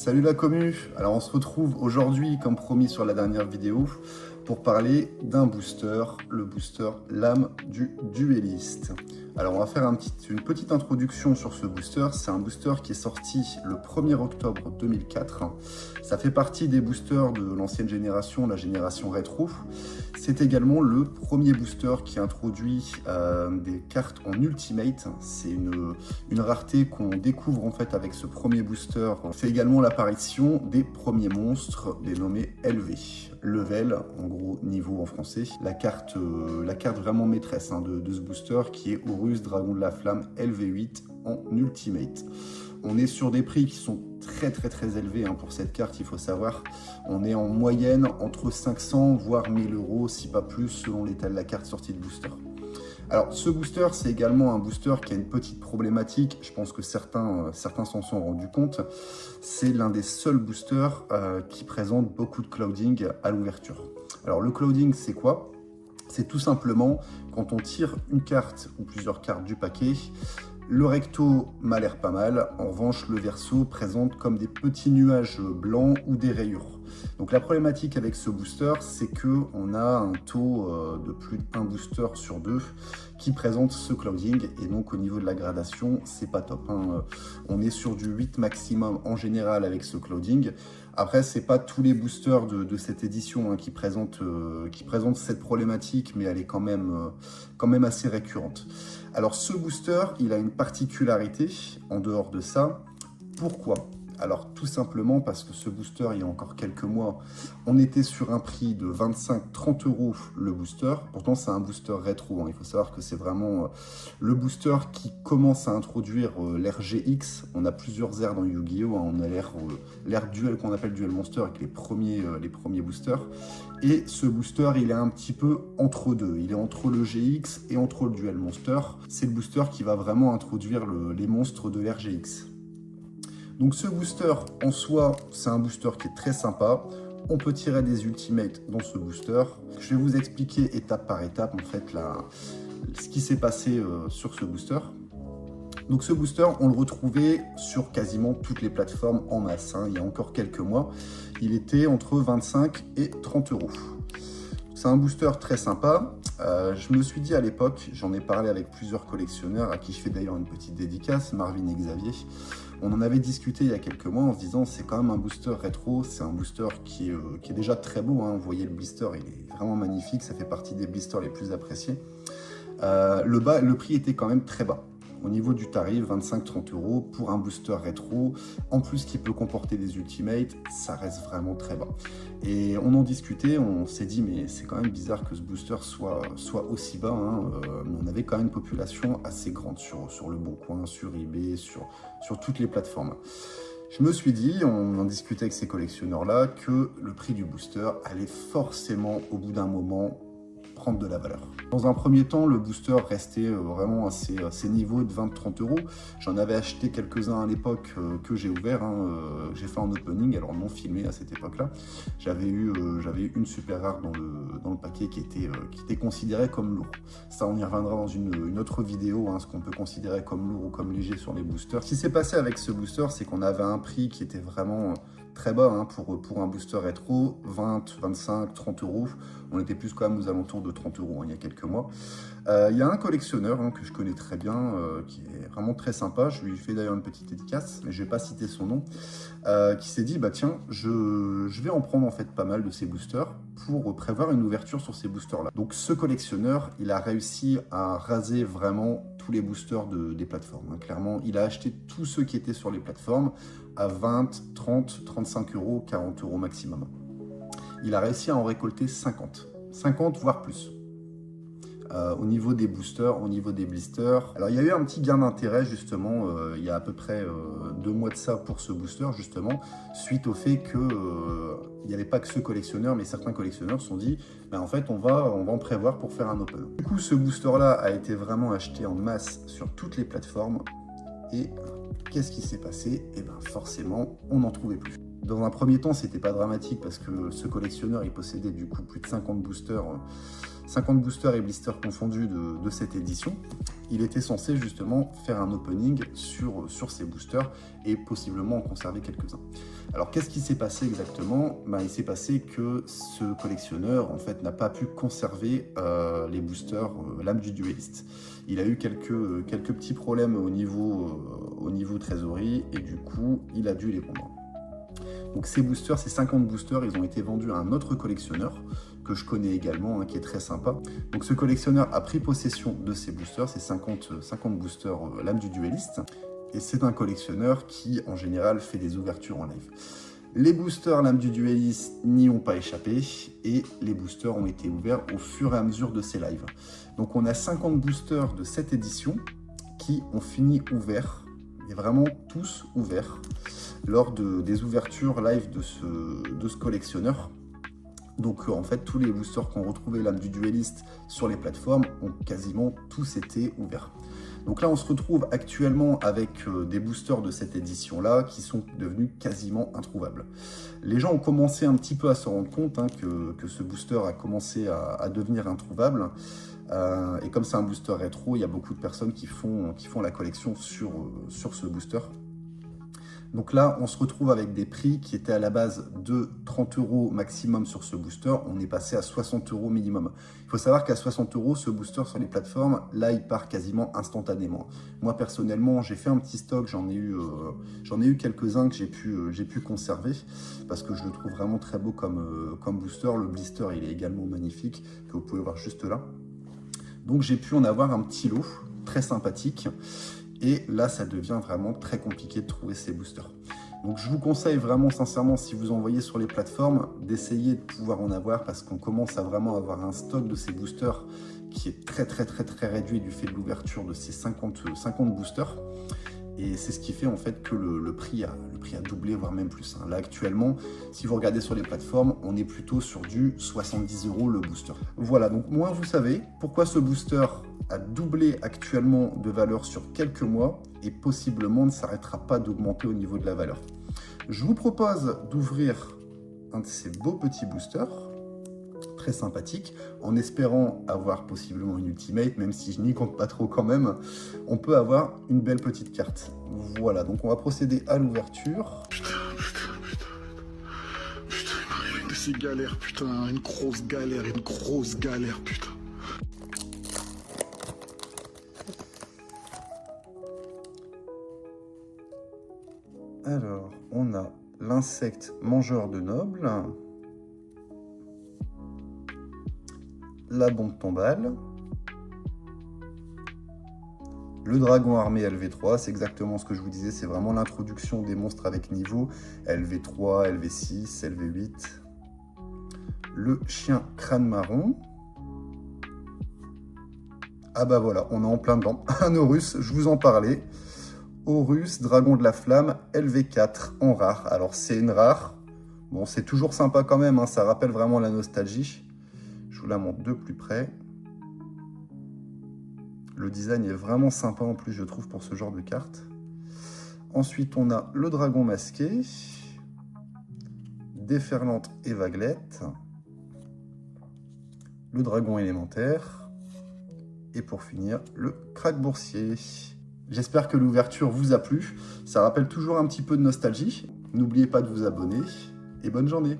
Salut la commu. Alors on se retrouve aujourd'hui comme promis sur la dernière vidéo pour parler d'un booster, le booster Lame du Dueliste. Alors on va faire une petite introduction sur ce booster. C'est un booster qui est sorti le 1er octobre 2004. Ça fait partie des boosters de l'ancienne génération, la génération rétro. C'est également le premier booster qui introduit des cartes en Ultimate. C'est une rareté qu'on découvre en fait avec ce premier booster. C'est également l'apparition des premiers monstres dénommés LV. Level, en gros niveau en français. La carte vraiment maîtresse de ce booster qui est Horus Dragon de la Flamme LV8 en Ultimate. On est sur des prix qui sont très élevés pour cette carte, il faut savoir. On est en moyenne entre 500 voire 1000 euros, si pas plus, selon l'état de la carte sortie de booster. Alors, ce booster, c'est également un booster qui a une petite problématique. Je pense que certains s'en sont rendus compte. C'est l'un des seuls boosters qui présente beaucoup de clouding à l'ouverture. Alors, le clouding, c'est quoi? C'est tout simplement quand on tire une carte ou plusieurs cartes du paquet. Le recto m'a l'air pas mal, en revanche le verso présente comme des petits nuages blancs ou des rayures. Donc la problématique avec ce booster, c'est qu'on a un taux de plus d'un booster sur deux qui présente ce clouding, et donc au niveau de la gradation, c'est pas top. On est sur du 8 maximum en général avec ce clouding. Après, c'est pas tous les boosters de cette édition qui présentent cette problématique, mais elle est quand même assez récurrente. Alors ce booster, il a une particularité en dehors de ça. Pourquoi ? Alors tout simplement parce que ce booster, il y a encore quelques mois, on était sur un prix de 25-30 euros le booster. Pourtant c'est un booster rétro, il faut savoir que c'est vraiment le booster qui commence à introduire l'ère GX. On a plusieurs aires dans Yu-Gi-Oh! On a l'ère duel qu'on appelle Duel Monster avec les premiers boosters. Et ce booster, il est un petit peu entre deux. Il est entre le GX et entre le Duel Monster. C'est le booster qui va vraiment introduire les monstres de l'ère GX. Donc ce booster, en soi, c'est un booster qui est très sympa. On peut tirer des ultimates dans ce booster. Je vais vous expliquer étape par étape, en fait, ce qui s'est passé sur ce booster. Donc ce booster, on le retrouvait sur quasiment toutes les plateformes en masse. Il y a encore quelques mois, il était entre 25 et 30 euros. C'est un booster très sympa. Je me suis dit à l'époque, j'en ai parlé avec plusieurs collectionneurs, à qui je fais d'ailleurs une petite dédicace, Marvin et Xavier. On en avait discuté il y a quelques mois en se disant c'est quand même un booster rétro, c'est un booster qui est déjà très beau. Vous voyez le blister, il est vraiment magnifique, ça fait partie des blisters les plus appréciés. Le prix était quand même très bas. Au niveau du tarif, 25-30 euros pour un booster rétro, en plus qui peut comporter des ultimates, ça reste vraiment très bas. Et on en discutait, on s'est dit mais c'est quand même bizarre que ce booster soit aussi bas. On avait quand même une population assez grande sur le Bon Coin, sur eBay, sur toutes les plateformes. Je me suis dit, on en discutait avec ces collectionneurs-là, que le prix du booster allait forcément au bout d'un moment prendre de la valeur. Dans un premier temps, le booster restait vraiment à ces niveaux de 20-30 euros. J'en avais acheté quelques-uns à l'époque que j'ai ouvert. J'ai fait un opening, alors non filmé à cette époque-là. J'avais eu une super rare dans le paquet qui était considérée comme lourd. Ça, on y reviendra dans une autre vidéo, ce qu'on peut considérer comme lourd ou comme léger sur les boosters. Ce qui s'est passé avec ce booster, c'est qu'on avait un prix qui était vraiment très bas pour un booster rétro, 20, 25, 30 euros. On était plus quand même aux alentours de 30 euros il y a quelques mois. Il y a un collectionneur que je connais très bien, qui est vraiment très sympa. Je lui fais d'ailleurs une petite dédicace, mais je ne vais pas citer son nom, qui s'est dit, bah tiens, je vais en prendre en fait pas mal de ces boosters pour prévoir une ouverture sur ces boosters-là. Donc ce collectionneur, il a réussi à raser vraiment tous les boosters des plateformes. Clairement, il a acheté tous ceux qui étaient sur les plateformes à 20, 30, 35 euros, 40 euros maximum. Il a réussi à en récolter 50 voire plus. Au niveau des boosters, au niveau des blisters. Alors il y a eu un petit gain d'intérêt justement il y a à peu près 2 mois de ça pour ce booster justement, suite au fait que il n'y avait pas que ce collectionneur, mais certains collectionneurs se sont dit en fait on va en prévoir pour faire un open. Du coup ce booster là a été vraiment acheté en masse sur toutes les plateformes, et qu'est-ce qui s'est passé? Et forcément on n'en trouvait plus. Dans un premier temps, c'était pas dramatique parce que ce collectionneur, il possédait du coup plus de 50 boosters et blisters confondus de cette édition. Il était censé justement faire un opening sur ces boosters et possiblement en conserver quelques-uns. Alors qu'est-ce qui s'est passé exactement? Il s'est passé que ce collectionneur en fait n'a pas pu conserver les boosters l'âme du dueliste. Il a eu quelques petits problèmes au niveau trésorerie et du coup il a dû les vendre. Donc ces boosters, ces 50 boosters, ils ont été vendus à un autre collectionneur que je connais également, qui est très sympa. Donc ce collectionneur a pris possession de ces boosters, ces 50 boosters l'âme du dueliste. Et c'est un collectionneur qui, en général, fait des ouvertures en live. Les boosters l'âme du dueliste n'y ont pas échappé et les boosters ont été ouverts au fur et à mesure de ces lives. Donc on a 50 boosters de cette édition qui ont fini ouverts, et vraiment tous ouverts, lors des ouvertures live de ce collectionneur. Donc en fait, tous les boosters qu'on retrouvait l'âme du dueliste sur les plateformes ont quasiment tous été ouverts. Donc là, on se retrouve actuellement avec des boosters de cette édition-là qui sont devenus quasiment introuvables. Les gens ont commencé un petit peu à se rendre compte que ce booster a commencé à devenir introuvable. Et comme c'est un booster rétro, il y a beaucoup de personnes qui font la collection sur ce booster. Donc là, on se retrouve avec des prix qui étaient à la base de 30 € maximum sur ce booster. On est passé à 60 € minimum. Il faut savoir qu'à 60 €, ce booster sur les plateformes, là, il part quasiment instantanément. Moi, personnellement, j'ai fait un petit stock. J'en ai eu quelques-uns que j'ai pu conserver parce que je le trouve vraiment très beau comme booster. Le blister, il est également magnifique, que vous pouvez voir juste là. Donc, j'ai pu en avoir un petit lot très sympathique. Et là, ça devient vraiment très compliqué de trouver ces boosters. Donc je vous conseille vraiment sincèrement, si vous envoyez sur les plateformes, d'essayer de pouvoir en avoir parce qu'on commence à vraiment avoir un stock de ces boosters qui est très réduit du fait de l'ouverture de ces 50 boosters. Et c'est ce qui fait en fait que le prix a doublé, voire même plus. Là actuellement, si vous regardez sur les plateformes, on est plutôt sur du 70 € le booster. Voilà, donc moi vous savez pourquoi ce booster a doublé actuellement de valeur sur quelques mois et possiblement ne s'arrêtera pas d'augmenter au niveau de la valeur. Je vous propose d'ouvrir un de ces beaux petits boosters, très sympathique, en espérant avoir possiblement une ultimate, même si je n'y compte pas trop quand même, on peut avoir une belle petite carte. Voilà, donc on va procéder à l'ouverture. Putain, il m'arrive une de ces galères, putain, une grosse galère, putain. Alors, on a l'insecte mangeur de nobles, la bombe tombale, le dragon armé LV3, c'est exactement ce que je vous disais, c'est vraiment l'introduction des monstres avec niveau, LV3, LV6, LV8, le chien crâne marron, ah bah voilà, on est en plein dedans, un Horus, je vous en parlais, Horus, dragon de la flamme, LV4 en rare, alors c'est une rare, bon c'est toujours sympa quand même, ça rappelle vraiment la nostalgie. Je vous la montre de plus près. Le design est vraiment sympa en plus, je trouve, pour ce genre de carte. Ensuite, on a le dragon masqué, déferlante et vaguelette, le dragon élémentaire, et pour finir, le crack boursier. J'espère que l'ouverture vous a plu. Ça rappelle toujours un petit peu de nostalgie. N'oubliez pas de vous abonner et bonne journée.